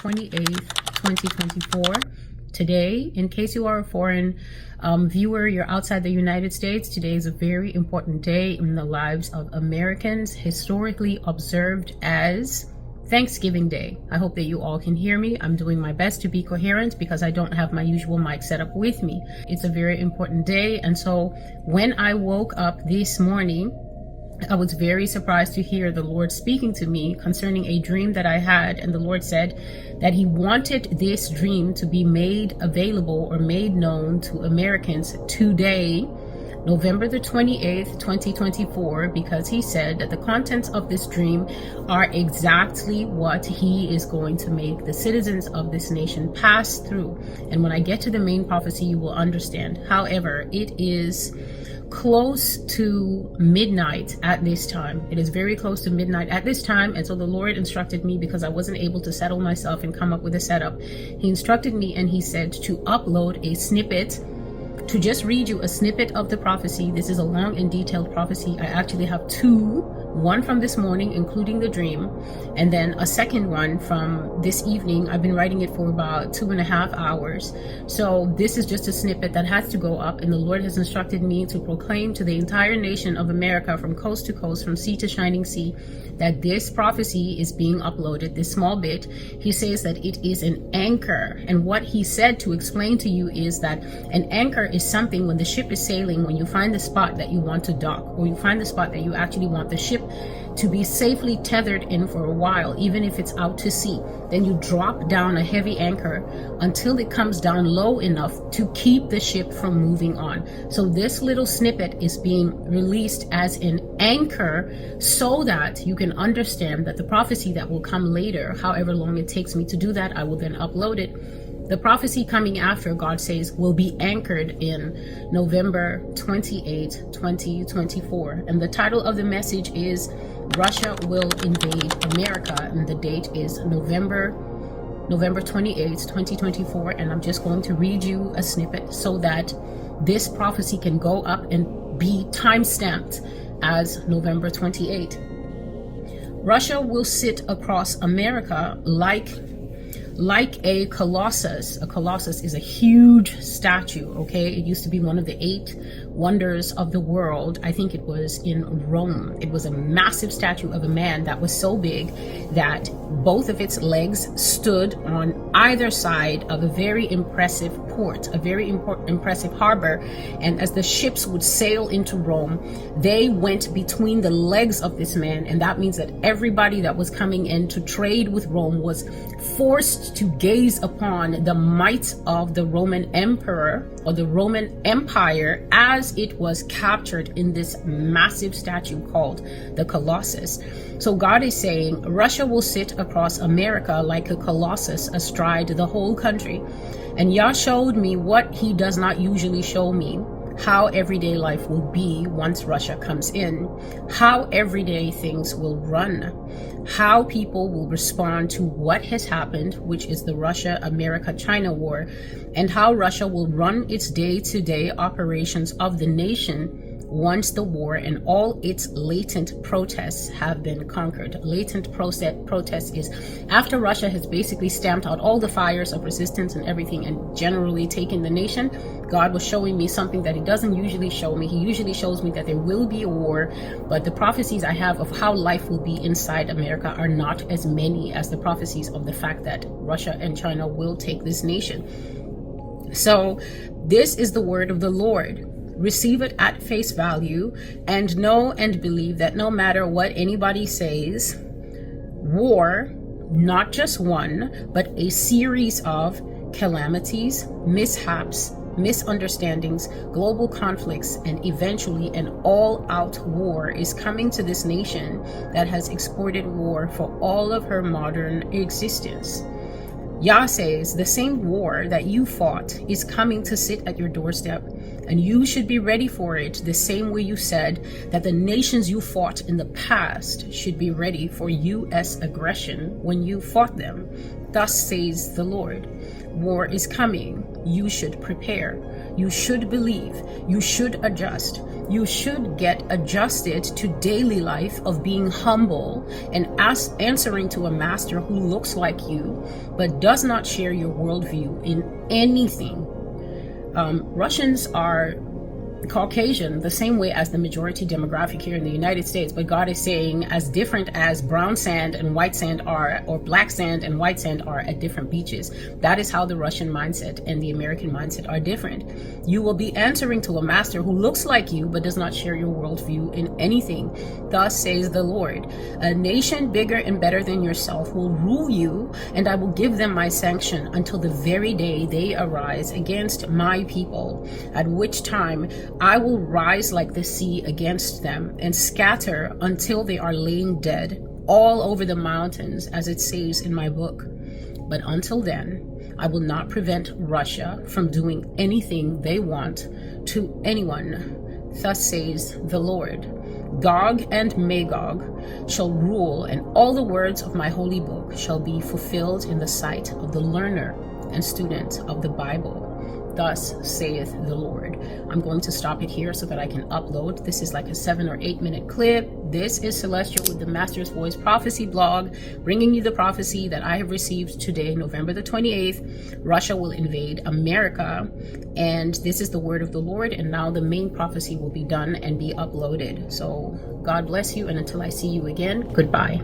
28th, 2024. Today, in case you are a foreign viewer, you're outside the United States, today is a very important day in the lives of Americans, historically observed as Thanksgiving Day. I hope that you all can hear me. I'm doing my best to be coherent because I don't have my usual mic set up with me. It's a very important day, and so when I woke up this morning, I was very surprised to hear the Lord speaking to me concerning a dream that I had, and the Lord said that He wanted this dream to be made available or made known to Americans today, November the 28th, 2024, because He said that the contents of this dream are exactly what He is going to make the citizens of this nation pass through. And when I get to the main prophecy, you will understand. However, it is close to midnight at this time. It is very close to midnight at this time, and so the Lord instructed me, because I wasn't able to settle myself and come up with a setup. He instructed me and He said to upload a snippet, to just read you a snippet of the prophecy. This is a long and detailed prophecy. I actually have two, one from this morning, including the dream, and then a second one from this evening. I've been writing it for about 2.5 hours. So this is just a snippet that has to go up, and the Lord has instructed me to proclaim to the entire nation of America, from coast to coast, from sea to shining sea, that this prophecy is being uploaded, this small bit. He says that it is an anchor, and what He said to explain to you is that an anchor is something when the ship is sailing, when you find the spot that you want to dock, or you find the spot that you actually want the ship to be safely tethered in for a while, even if it's out to sea, then you drop down a heavy anchor until it comes down low enough to keep the ship from moving on. So this little snippet is being released as an anchor so that you can understand that the prophecy that will come later, however long it takes me to do that, I will then upload it. The prophecy coming after, God says, will be anchored in November 28, 2024. And the title of the message is Russia Will Invade America. And the date is November 28, 2024. And I'm just going to read you a snippet so that this prophecy can go up and be time-stamped as November 28. Russia will sit across America like a colossus. A colossus is a huge statue, okay? It used to be one of the 8 wonders of the world. I think it was in Rome. It was a massive statue of a man that was so big that both of its legs stood on either side of a very impressive port, a very impressive harbor. And as the ships would sail into Rome, they went between the legs of this man. And that means that everybody that was coming in to trade with Rome was forced to gaze upon the might of the Roman emperor, or the Roman Empire, as it was captured in this massive statue called the Colossus. So God is saying Russia will sit across America like a colossus astride the whole country. And Yah showed me what He does not usually show me: how everyday life will be once Russia comes in, how everyday things will run, how people will respond to what has happened, which is the Russia-America-China war, and how Russia will run its day-to-day operations of the nation once the war and all its latent protests have been conquered. Latent protest is after Russia has basically stamped out all the fires of resistance and everything and generally taken the nation. God was showing me something that He doesn't usually show me. He usually shows me that there will be a war, but the prophecies I have of how life will be inside America are not as many as the prophecies of the fact that Russia and China will take this nation. So this is the word of the Lord. Receive it at face value and know and believe that no matter what anybody says, war, not just one, but a series of calamities, mishaps, misunderstandings, global conflicts, and eventually an all-out war is coming to this nation that has exported war for all of her modern existence. Yah says the same war that you fought is coming to sit at your doorstep, and you should be ready for it the same way you said that the nations you fought in the past should be ready for U.S. aggression when you fought them. Thus says the Lord. War is coming. You should prepare. You should believe. You should adjust. You should get adjusted to daily life of being humble and answering to a master who looks like you but does not share your worldview in anything. Russians are Caucasian the same way as the majority demographic here in the United States, but God is saying as different as brown sand and white sand are, or black sand and white sand are at different beaches. That is how the Russian mindset and the American mindset are different. You will be answering to a master who looks like you but does not share your worldview in anything. Thus says the Lord. A nation bigger and better than yourself will rule you, and I will give them my sanction until the very day they arise against my people, at which time I will rise like the sea against them and scatter until they are laying dead all over the mountains, as it says in my book. But until then, I will not prevent Russia from doing anything they want to anyone. Thus says the Lord. Gog and Magog shall rule, and all the words of my holy book shall be fulfilled in the sight of the learner and student of the Bible. Thus saith the Lord. I'm going to stop it here so that I can upload. This is like a 7 or 8 minute clip. This is Celestial with the Master's Voice Prophecy blog, bringing you the prophecy that I have received today, November the 28th. Russia will invade America, and this is the word of the Lord, and now the main prophecy will be done and be uploaded. So God bless you, and until I see you again, goodbye.